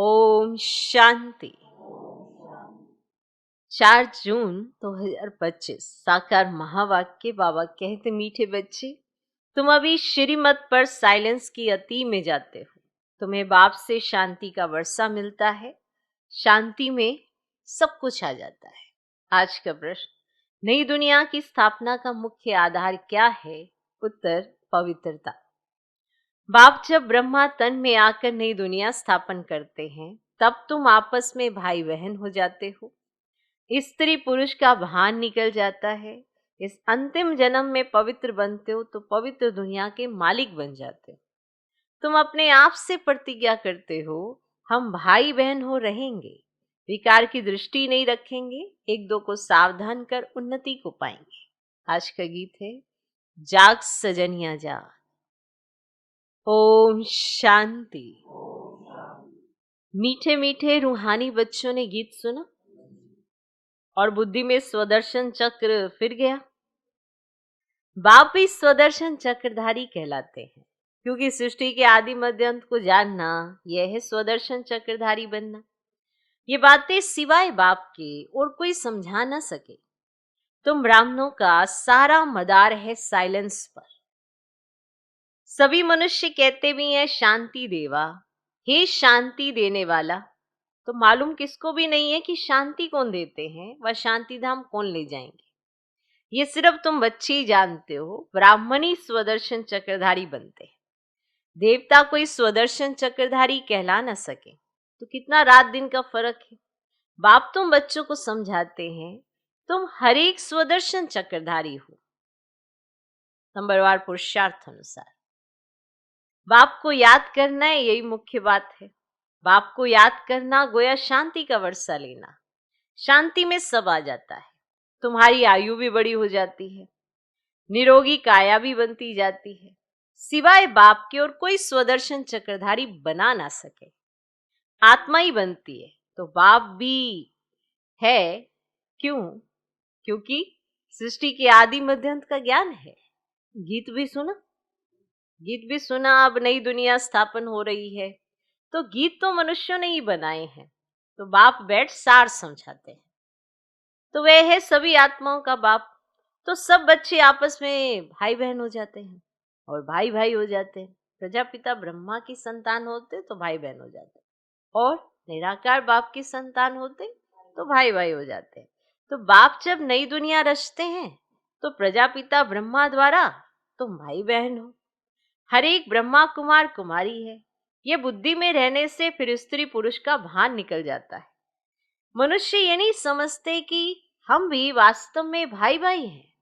ओम शांति। 4 जून 2025 साकार महावाक्य। बाबा कहते, मीठे बच्चे, तुम अभी श्रीमत पर साइलेंस की अति में जाते हो। तुम्हें बाप से शांति का वर्षा मिलता है। शांति में सब कुछ आ जाता है। आज का प्रश्न, नई दुनिया की स्थापना का मुख्य आधार क्या है? उत्तर, पवित्रता। बाप जब ब्रह्मा तन में आकर नई दुनिया स्थापन करते हैं, तब तुम आपस में भाई बहन हो जाते हो। स्त्री पुरुष का भान निकल जाता है। इस अंतिम जन्म में पवित्र बनते हो तो पवित्र दुनिया के मालिक बन जाते हो। तुम अपने आप से प्रतिज्ञा करते हो, हम भाई बहन हो रहेंगे, विकार की दृष्टि नहीं रखेंगे, एक दो को सावधान कर उन्नति को पाएंगे। आज का गीत है, जाग सजनिया जाग। ओम शांति। मीठे मीठे रूहानी बच्चों ने गीत सुना और बुद्धि में स्वदर्शन चक्र फिर गया। बाप भी स्वदर्शन चक्रधारी कहलाते हैं, क्योंकि सृष्टि के आदि मध्य अंत को जानना यह है स्वदर्शन चक्रधारी बनना। ये बातें सिवाय बाप के और कोई समझा ना सके। तुम ब्राह्मणों का सारा मदार है साइलेंस पर। सभी मनुष्य कहते भी हैं शांति देवा, हे शांति देने वाला। तो मालूम किसको भी नहीं है कि शांति कौन देते हैं, वह शांति धाम कौन ले जाएंगे। ये सिर्फ तुम बच्चे ही जानते हो। ब्राह्मणी स्वदर्शन चक्रधारी बनते हैं। देवता कोई स्वदर्शन चक्रधारी कहला न सके, तो कितना रात दिन का फर्क है। बाप तुम बच्चों को समझाते हैं, तुम हर एक स्वदर्शन चक्रधारी हो, नंबरवार पुरुषार्थ अनुसार। बाप को याद करना है, यही मुख्य बात है। बाप को याद करना गोया शांति का वर्षा लेना। शांति में सब आ जाता है। तुम्हारी आयु भी बड़ी हो जाती है, निरोगी काया भी बनती जाती है। सिवाय बाप के और कोई स्वदर्शन चक्रधारी बना ना सके। आत्मा ही बनती है तो बाप भी है। क्यों? क्योंकि सृष्टि के आदि मध्यांत का ज्ञान है। गीत भी सुना। अब नई दुनिया स्थापन हो रही है, तो गीत तो मनुष्यों ने ही बनाए हैं, तो बाप बैठ सार समझाते हैं। तो वह है सभी आत्माओं का बाप। तो सब बच्चे आपस में भाई बहन हो जाते हैं और भाई भाई हो जाते हैं। प्रजापिता ब्रह्मा की संतान होते तो भाई बहन हो जाते, और निराकार बाप की संतान होते तो भाई भाई हो जाते हैं। तो बाप जब नई दुनिया रचते हैं तो प्रजापिता ब्रह्मा द्वारा तुम भाई बहन हो। हर एक ब्रह्मा कुमार कुमारी है। ये बुद्धि में रहने से फिर स्त्री पुरुष का भान निकल जाता है। मनुष्य ये नहीं समझते कि हम भी वास्तव में भाई भाई हैं,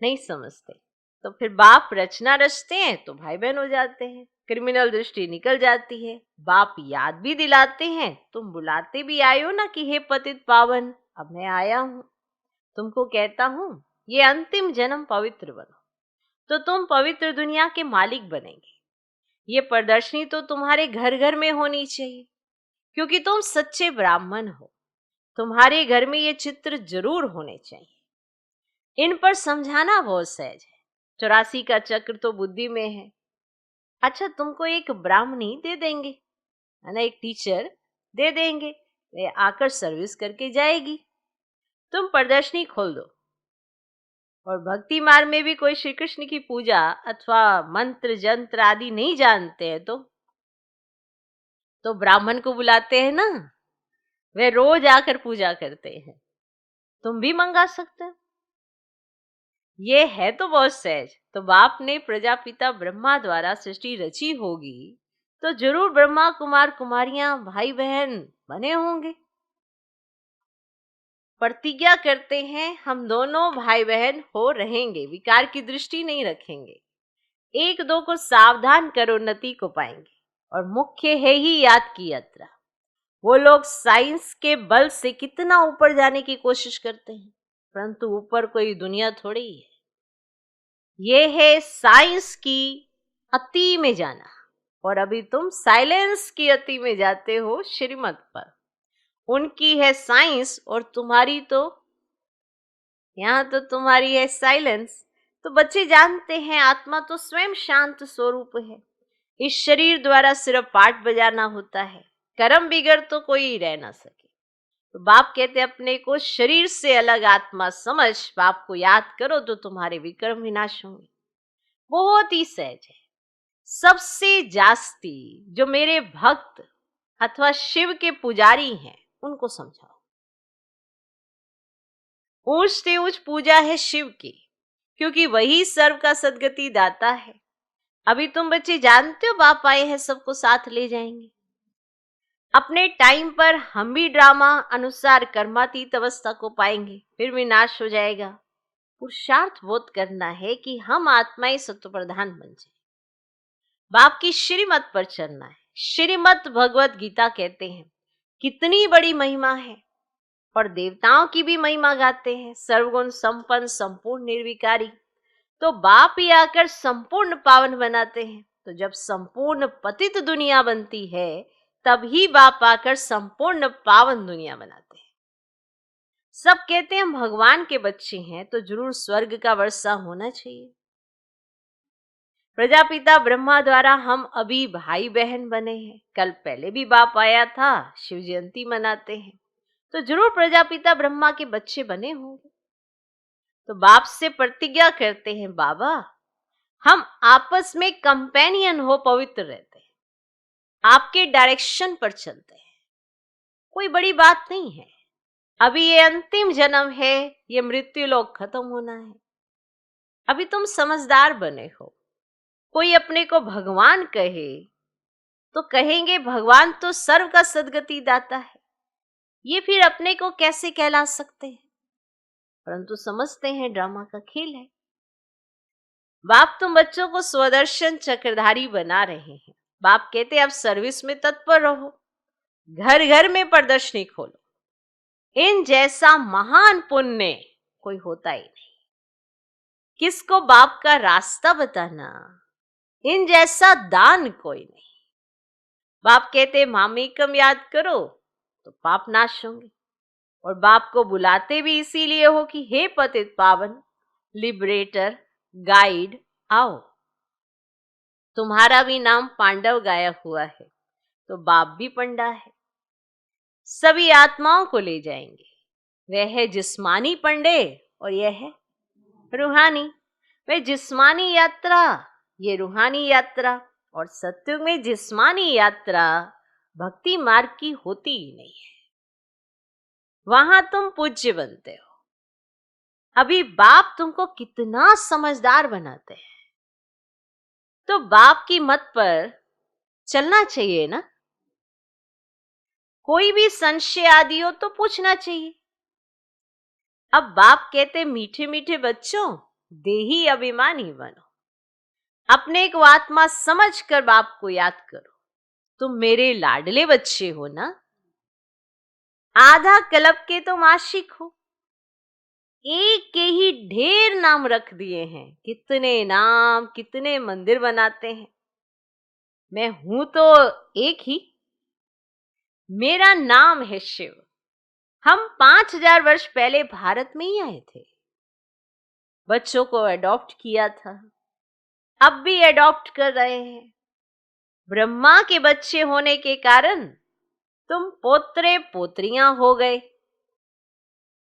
नहीं समझते। तो फिर बाप रचना रचते हैं तो भाई बहन हो जाते हैं। क्रिमिनल दृष्टि निकल जाती है। बाप याद भी दिलाते हैं, तुम बुलाते भी आए हो ना कि हे पतित पावन, अब मैं आया हूं, तुमको कहता हूं ये अंतिम जन्म पवित्र बनो, तो तुम पवित्र दुनिया के मालिक बनेंगे। ये प्रदर्शनी तो तुम्हारे घर घर में होनी चाहिए, क्योंकि तुम सच्चे ब्राह्मण हो। तुम्हारे घर में ये चित्र जरूर होने चाहिए। इन पर समझाना बहुत सहज है। 84 का चक्र तो बुद्धि में है। अच्छा, तुमको एक ब्राह्मणी दे देंगे, है ना, एक टीचर दे देंगे, वे आकर सर्विस करके जाएगी। तुम प्रदर्शनी खोल दो, और भक्ति मार्ग में भी कोई श्री कृष्ण की पूजा अथवा मंत्र जंत्र आदि नहीं जानते हैं तो ब्राह्मण को बुलाते हैं ना, वे रोज आकर पूजा करते हैं। तुम भी मंगा सकते हो। ये है तो बहुत सहज। तो बाप ने प्रजापिता ब्रह्मा द्वारा सृष्टि रची होगी, तो जरूर ब्रह्मा कुमार कुमारियां भाई बहन बने होंगे। प्रतिज्ञा करते हैं हम दोनों भाई बहन हो रहेंगे, विकार की दृष्टि नहीं रखेंगे, एक दो को सावधान कर उन्नति को पाएंगे। और मुख्य है ही याद की यात्रा। वो लोग साइंस के बल से कितना ऊपर जाने की कोशिश करते हैं, परंतु ऊपर कोई दुनिया थोड़ी है। ये है साइंस की अति में जाना, और अभी तुम साइलेंस की अति में जाते हो श्रीमत पर। उनकी है साइंस और तुम्हारी तो यहाँ तो तुम्हारी है साइलेंस। तो बच्चे जानते हैं आत्मा तो स्वयं शांत स्वरूप है, इस शरीर द्वारा सिर्फ पाठ बजाना होता है, कर्म बिगड़ तो कोई रह ना सके। तो बाप कहते अपने को शरीर से अलग आत्मा समझ, बाप को याद करो तो तुम्हारे विक्रम विनाश होंगे। बहुत ही सहज है। सबसे जास्ती जो मेरे भक्त अथवा शिव के पुजारी हैं उनको समझाओ। ऊंच से ऊंच पूजा है शिव की, क्योंकि वही सर्व का सदगति दाता है। अभी तुम बच्चे जानते हो बाप आए हैं, सबको साथ ले जाएंगे। अपने टाइम पर हम भी ड्रामा अनुसार कर्मातीत अवस्था को पाएंगे, फिर विनाश हो जाएगा। पुरुषार्थ बोध करना है कि हम आत्माएं सत्व प्रधान बन जाए, बाप की श्रीमत पर चलना है। श्रीमत भगवत गीता कहते हैं कितनी बड़ी महिमा है, और देवताओं की भी महिमा गाते हैं, सर्वगुण संपन्न संपूर्ण निर्विकारी। तो बाप ही आकर संपूर्ण पावन बनाते हैं। तो जब संपूर्ण पतित दुनिया बनती है तभी बाप आकर संपूर्ण पावन दुनिया बनाते हैं। सब कहते हैं हम भगवान के बच्चे हैं तो जरूर स्वर्ग का वर्षा होना चाहिए। प्रजापिता ब्रह्मा द्वारा हम अभी भाई बहन बने हैं। कल पहले भी बाप आया था, शिव जयंती मनाते हैं, तो जरूर प्रजापिता ब्रह्मा के बच्चे बने होंगे। तो बाप से प्रतिज्ञा करते हैं बाबा हम आपस में कंपेनियन हो पवित्र रहते हैं, आपके डायरेक्शन पर चलते हैं। कोई बड़ी बात नहीं है, अभी ये अंतिम जन्म है, ये मृत्यु लोक खत्म होना है। अभी तुम समझदार बने हो। कोई अपने को भगवान कहे तो कहेंगे भगवान तो सर्व का सदगति दाता है, ये फिर अपने को कैसे कहला सकते हैं। परंतु समझते हैं ड्रामा का खेल है। बाप तुम बच्चों को स्वदर्शन चक्रधारी बना रहे हैं। बाप कहते अब सर्विस में तत्पर रहो, घर घर में प्रदर्शनी खोलो। इन जैसा महान पुण्य कोई होता ही नहीं। किसको बाप का रास्ता बताना, इन जैसा दान कोई नहीं। बाप कहते मामेकम याद करो तो पाप नाश होंगे, और बाप को बुलाते भी इसीलिए हो कि हे पतित पावन लिबरेटर गाइड आओ। तुम्हारा भी नाम पांडव गाया हुआ है, तो बाप भी पंडा है, सभी आत्माओं को ले जाएंगे। वह है जिस्मानी पंडे और यह है रूहानी। वह जिस्मानी यात्रा, ये रूहानी यात्रा। और सत्युग में जिस्मानी यात्रा भक्ति मार्ग की होती ही नहीं है, वहां तुम पूज्य बनते हो। अभी बाप तुमको कितना समझदार बनाते हैं, तो बाप की मत पर चलना चाहिए ना। कोई भी संशय आदि हो तो पूछना चाहिए। अब बाप कहते मीठे मीठे बच्चों देही अभिमानी बनो, अपने को आत्मा समझकर बाप को याद करो। तुम मेरे लाडले बच्चे हो ना, आधा कल्प के तुम आशिक हो। एक के ही ढेर नाम रख दिए हैं, कितने नाम कितने मंदिर बनाते हैं। मैं हूं तो एक ही, मेरा नाम है शिव। हम 5000 वर्ष पहले भारत में ही आए थे, बच्चों को अडॉप्ट किया था, अब भी अडॉप्ट कर रहे हैं। ब्रह्मा के बच्चे होने के कारण तुम पोत्रे पोत्रियां हो गए।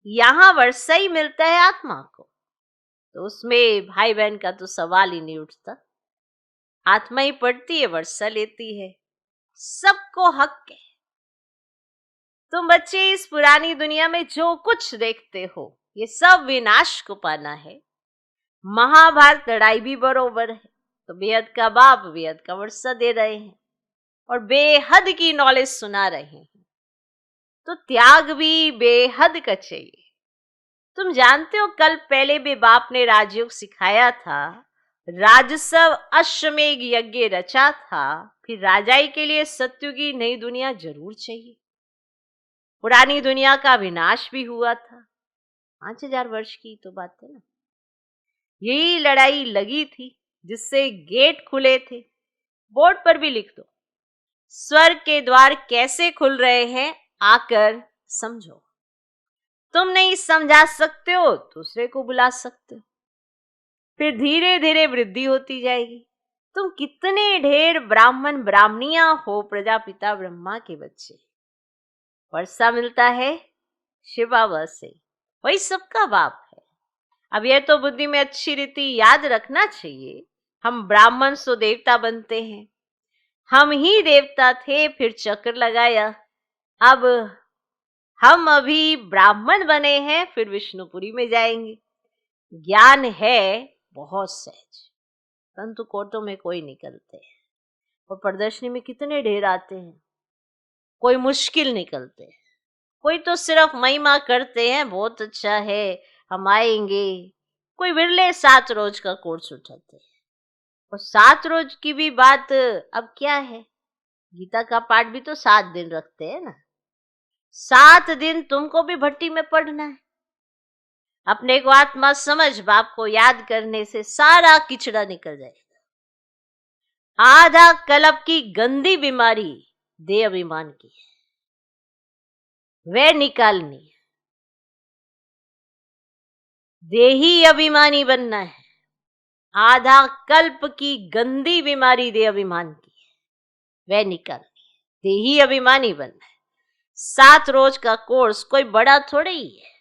यहां वर्षा ही मिलता है आत्मा को, तो उसमें भाई बहन का तो सवाल ही नहीं उठता। आत्मा ही पढ़ती है, वर्षा लेती है, सबको हक है। तुम बच्चे इस पुरानी दुनिया में जो कुछ देखते हो ये सब विनाश को पाना है। महाभारत लड़ाई भी बरोबर है, तो बेहद का बाप बेहद का वर्षा दे रहे हैं और बेहद की नॉलेज सुना रहे हैं, तो त्याग भी बेहद का चाहिए। तुम जानते हो कल पहले भी बाप ने राजयोग सिखाया था, राजसव अश्वमेघ यज्ञ रचा था, फिर राजाई के लिए सत्युगी नई दुनिया जरूर चाहिए। पुरानी दुनिया का विनाश भी हुआ था, 5000 वर्ष की तो बात है ना। यही लड़ाई लगी थी जिससे गेट खुले थे। बोर्ड पर भी लिख दो, स्वर्ग के द्वार कैसे खुल रहे हैं आकर समझो। तुम नहीं समझा सकते हो दूसरे को बुला सकते हो, फिर धीरे धीरे वृद्धि होती जाएगी। तुम कितने ढेर ब्राह्मण ब्राह्मणियां हो, प्रजापिता ब्रह्मा के बच्चे। वर्षा मिलता है शिव बाबा से, वही सबका बाप है। अब यह तो बुद्धि में अच्छी रीति याद रखना चाहिए, हम ब्राह्मण सो देवता बनते हैं। हम ही देवता थे, फिर चक्र लगाया। अब हम अभी ब्राह्मण बने हैं, फिर विष्णुपुरी में जाएंगे। ज्ञान है बहुत सहज, परंतु कोटों में कोई निकलते हैं। और प्रदर्शनी में कितने ढेर आते हैं, कोई मुश्किल निकलते हैं, कोई तो सिर्फ महिमा करते हैं, बहुत अच्छा है हम आएंगे। कोई विरले 7 रोज का कोर्स उठाते हैं। और 7 रोज की भी बात अब क्या है, गीता का पाठ भी तो 7 दिन रखते हैं ना। 7 दिन तुमको भी भट्टी में पढ़ना है। अपने को आत्मा समझ, बाप को याद करने से सारा किचड़ा निकल जाएगा। आधा कल्प की गंदी बीमारी देह अभिमान की है, वह निकालनी है। देही अभिमानी बनना है। आधा कल्प की गंदी बीमारी देह अभिमान की है, वह निकालनी है। देही अभिमानी बनना है। 7 रोज का कोर्स कोई बड़ा थोड़ा ही है,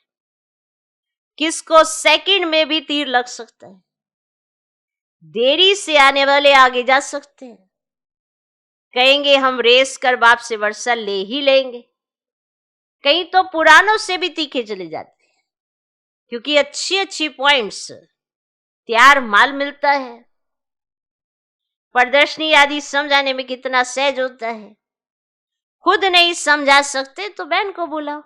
किसको सेकंड में भी तीर लग सकता है। देरी से आने वाले आगे जा सकते हैं, कहेंगे हम रेस कर बाप से वर्षा ले ही लेंगे। कहीं तो पुरानों से भी तीखे चले जाते हैं, क्योंकि अच्छी अच्छी पॉइंट्स तैयार माल मिलता है। प्रदर्शनी आदि समझाने में कितना सहज होता है। खुद नहीं समझा सकते तो बहन को बुलाओ,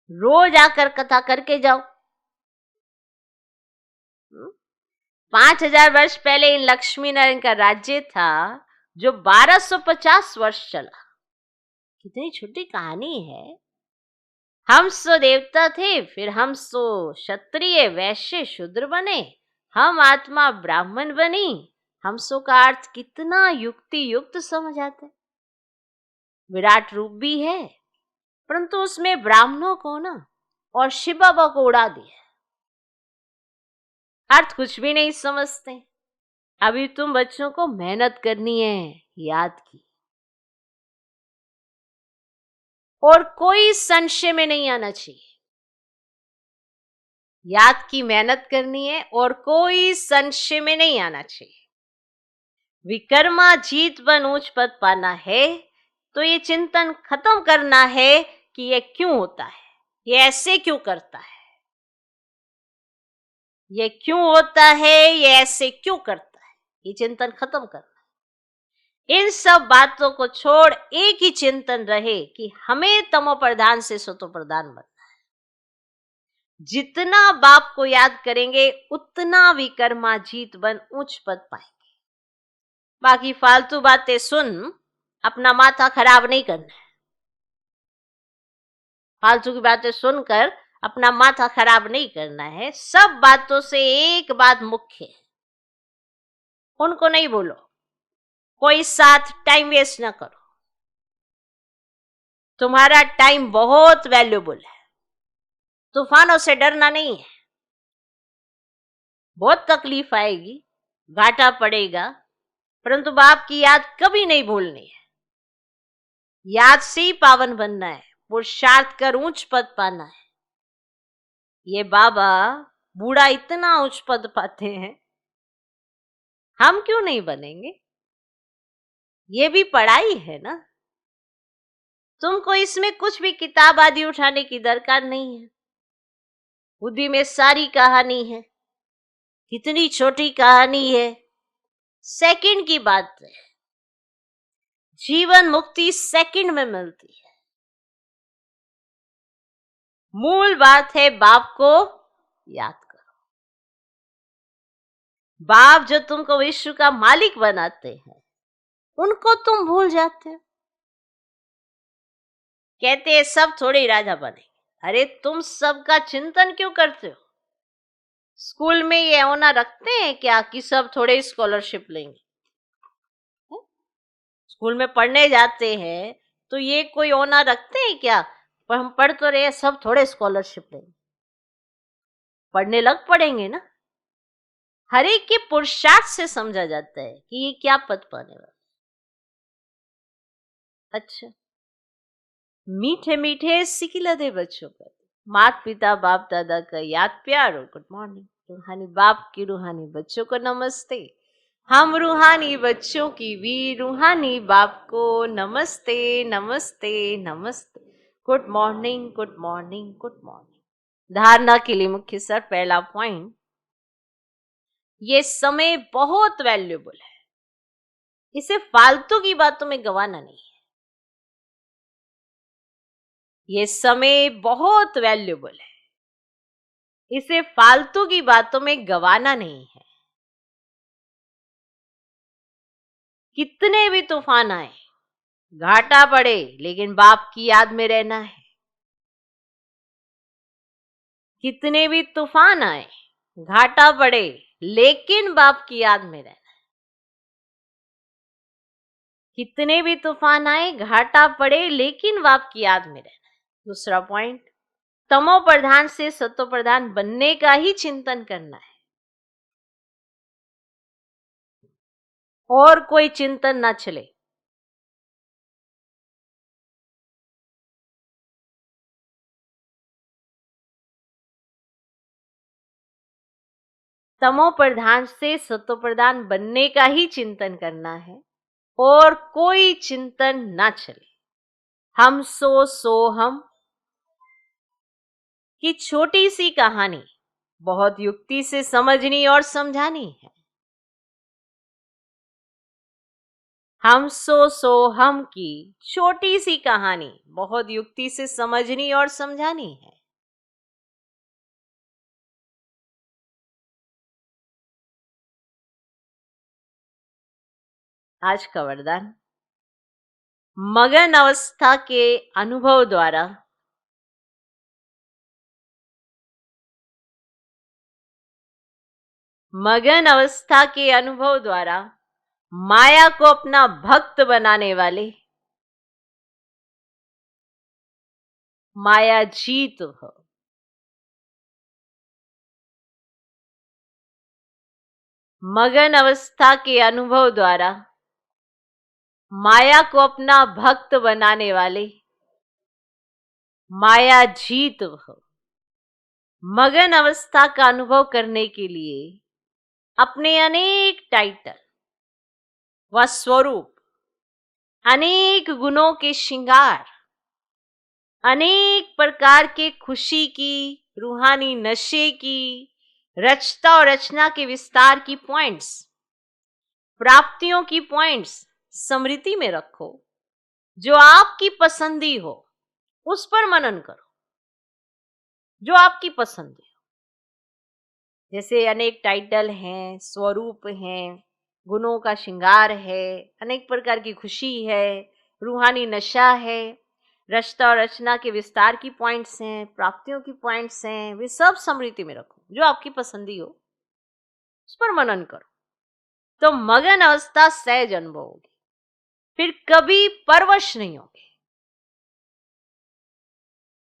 रोज आकर कथा करके जाओ। 5000 वर्ष पहले इन लक्ष्मी नारायण का राज्य था, जो 1250 वर्ष चला। कितनी छोटी कहानी है। हम सो देवता थे, फिर हम सो क्षत्रिय वैश्य शूद्र बने, हम आत्मा ब्राह्मण बनी। हम सो का अर्थ कितना युक्ति युक्त समझ आता है। विराट रूप भी है, परंतु उसमें ब्राह्मणों को ना और शिव बाबा को उड़ा दिया। अर्थ कुछ भी नहीं समझते। अभी तुम बच्चों को मेहनत करनी है याद की, और कोई संशय में नहीं आना चाहिए। याद की मेहनत करनी है और कोई संशय में नहीं आना चाहिए। विकर्मा जीत बन ऊंच पद पाना है, तो ये चिंतन खत्म करना है कि ये क्यों होता है, ये ऐसे क्यों करता है, ये क्यों होता है, ये ऐसे क्यों करता है। ये चिंतन खत्म करना है। इन सब बातों को छोड़ एक ही चिंतन रहे कि हमें तमो प्रधान से सतो प्रधान बनना है। जितना बाप को याद करेंगे उतना विकर्मा जीत बन उच्च पद पाएंगे। बाकी फालतू बातें सुन अपना माथा खराब नहीं करना है। फालतू की बातें सुनकर अपना माथा खराब नहीं करना है। सब बातों से एक बात मुख्य है, उनको नहीं बोलो। कोई साथ टाइम वेस्ट ना करो। तुम्हारा टाइम बहुत वैल्यूबल है। तूफानों से डरना नहीं है। बहुत तकलीफ आएगी, घाटा पड़ेगा, परंतु बाप की याद कभी नहीं भूलनी है। याद से ही पावन बनना है, पुरुषार्थ कर ऊंच पद पाना है। ये बाबा बूढ़ा इतना उच्च पद पाते हैं, हम क्यों नहीं बनेंगे। ये भी पढ़ाई है ना। तुमको इसमें कुछ भी किताब आदि उठाने की दरकार नहीं है। बुद्धि में सारी कहानी है। कितनी छोटी कहानी है, सेकंड की बात है। जीवन मुक्ति सेकंड में मिलती है। मूल बात है बाप को याद करो। बाप जो तुमको विश्व का मालिक बनाते हैं, उनको तुम भूल जाते हो। कहते हैं सब थोड़े ही राजा बनेंगे। अरे तुम सबका चिंतन क्यों करते हो। स्कूल में ये होना रखते हैं क्या कि सब थोड़े स्कॉलरशिप लेंगे। स्कूल में पढ़ने जाते हैं तो ये कोई होना रखते हैं क्या, पर हम पढ़ तो रहे सब थोड़े स्कॉलरशिप लेंगे। पढ़ने लग पड़ेंगे ना। हर एक के पुरुषार्थ से समझा जाता है कि ये क्या पद पाने वाला। अच्छा, मीठे मीठे सिकिलदे बच्चों पर माता पिता बाप दादा का याद प्यार और गुड मॉर्निंग। रूहानी बाप की रूहानी बच्चों को नमस्ते। हम रूहानी बच्चों की भी रूहानी बाप को नमस्ते नमस्ते नमस्ते। Good morning good morning good morning. धारणा के लिए मुख्य सर पहला पॉइंट, ये समय बहुत वैल्यूएबल है, इसे फालतू की बातों में गंवाना नहीं है। ये समय बहुत वैल्यूएबल है, इसे फालतू की बातों में गंवाना नहीं है। कितने भी तूफान आए, घाटा पड़े, लेकिन बाप की याद में रहना है। कितने भी तूफान आए, घाटा पड़े, लेकिन बाप की याद में रहना है। कितने भी तूफान आए, घाटा पड़े, लेकिन बाप की याद में रहना है। दूसरा पॉइंट, तमो प्रधान से सतो प्रधान बनने का ही चिंतन करना है, और कोई चिंतन ना चले। तमो प्रधान से सतो प्रधान बनने का ही चिंतन करना है, और कोई चिंतन ना चले। हम सो हम की छोटी सी कहानी बहुत युक्ति से समझनी और समझानी है। हम सो हम की छोटी सी कहानी बहुत युक्ति से समझनी और समझानी है। आज का वरदान, मगन अवस्था के अनुभव द्वारा मगन अवस्था के अनुभव द्वारा माया को अपना भक्त बनाने वाले माया जीत हो। मगन अवस्था के अनुभव द्वारा माया को अपना भक्त बनाने वाले माया जीत हो। मगन अवस्था का अनुभव करने के लिए अपने अनेक टाइटल व स्वरूप, अनेक गुणों के श्रृंगार, अनेक प्रकार के खुशी की, रूहानी नशे की, रचता और रचना के विस्तार की पॉइंट्स, प्राप्तियों की पॉइंट्स स्मृति में रखो। जो आपकी पसंदी हो उस पर मनन करो, जो आपकी पसंद है। जैसे अनेक टाइटल हैं, स्वरूप हैं, गुणों का श्रृंगार है, अनेक प्रकार की खुशी है, रूहानी नशा है, रचता और रचना के विस्तार की पॉइंट्स हैं, प्राप्तियों की पॉइंट्स हैं, वे सब स्मृति में रखो। जो आपकी पसंदी हो उस पर मनन करो, तो मगन अवस्था सहज अनुभव होगी, फिर कभी परवश नहीं होगे।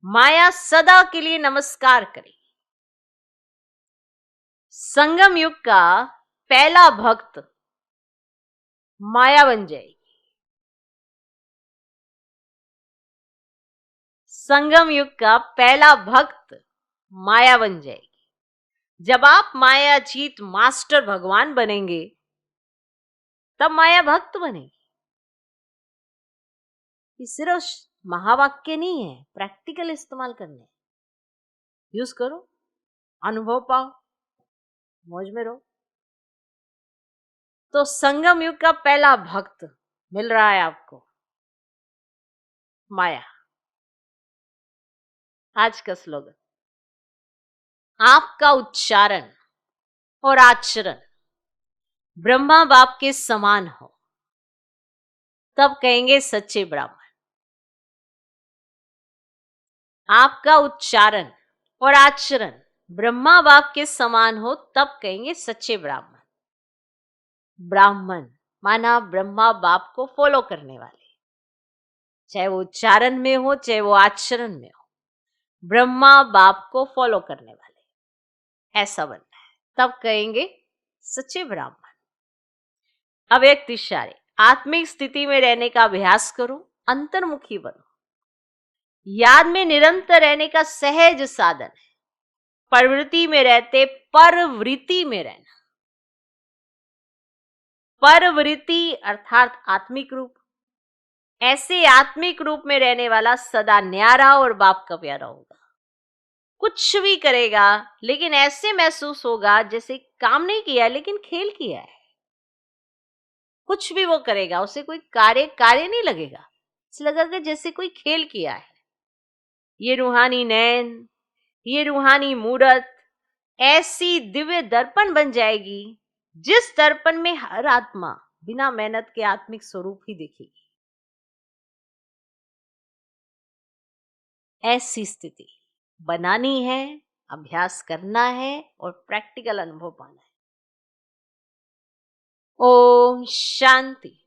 माया सदा के लिए नमस्कार करेगी। संगम युग का पहला भक्त माया बन जाएगी। संगम युग का पहला भक्त माया बन जाएगी। जब आप माया जीत मास्टर भगवान बनेंगे, तब माया भक्त बनेगी। ये सिर्फ महावाक्य नहीं है, प्रैक्टिकल इस्तेमाल करने, यूज करो, अनुभव पाओ, मौज में रहो। तो संगम युग का पहला भक्त मिल रहा है आपको, माया। आज का स्लोगन, आपका उच्चारण और आचरण ब्रह्मा बाप के समान हो, तब कहेंगे सच्चे ब्राह्मण। आपका उच्चारण और आचरण ब्रह्मा बाप के समान हो, तब कहेंगे सच्चे ब्राह्मण। ब्राह्मण माना ब्रह्मा बाप को फॉलो करने वाले, चाहे वो उच्चारण में हो चाहे वो आचरण में हो, ब्रह्मा बाप को फॉलो करने वाले, ऐसा बनना है, तब कहेंगे सच्चे ब्राह्मण। अव्यक्त इशारे, आत्मिक स्थिति में रहने का अभ्यास करो, अंतर्मुखी बनो। याद में निरंतर रहने का सहज साधन है। प्रवृत्ति में रहते परवृत्ति में रहना। परवृत्ति अर्थात आत्मिक रूप। ऐसे आत्मिक रूप में रहने वाला सदा न्यारा और बाप का प्यारा होगा। कुछ भी करेगा लेकिन ऐसे महसूस होगा जैसे काम नहीं किया लेकिन खेल किया है। कुछ भी वो करेगा उसे कोई कार्य नहीं लगेगा, इसे लगेगा जैसे कोई खेल किया है। ये रूहानी नैन, ये रूहानी मूरत ऐसी दिव्य दर्पण बन जाएगी जिस दर्पण में हर आत्मा बिना मेहनत के आत्मिक स्वरूप ही दिखेगी। ऐसी स्थिति बनानी है, अभ्यास करना है और प्रैक्टिकल अनुभव पाना है। ओम शांति।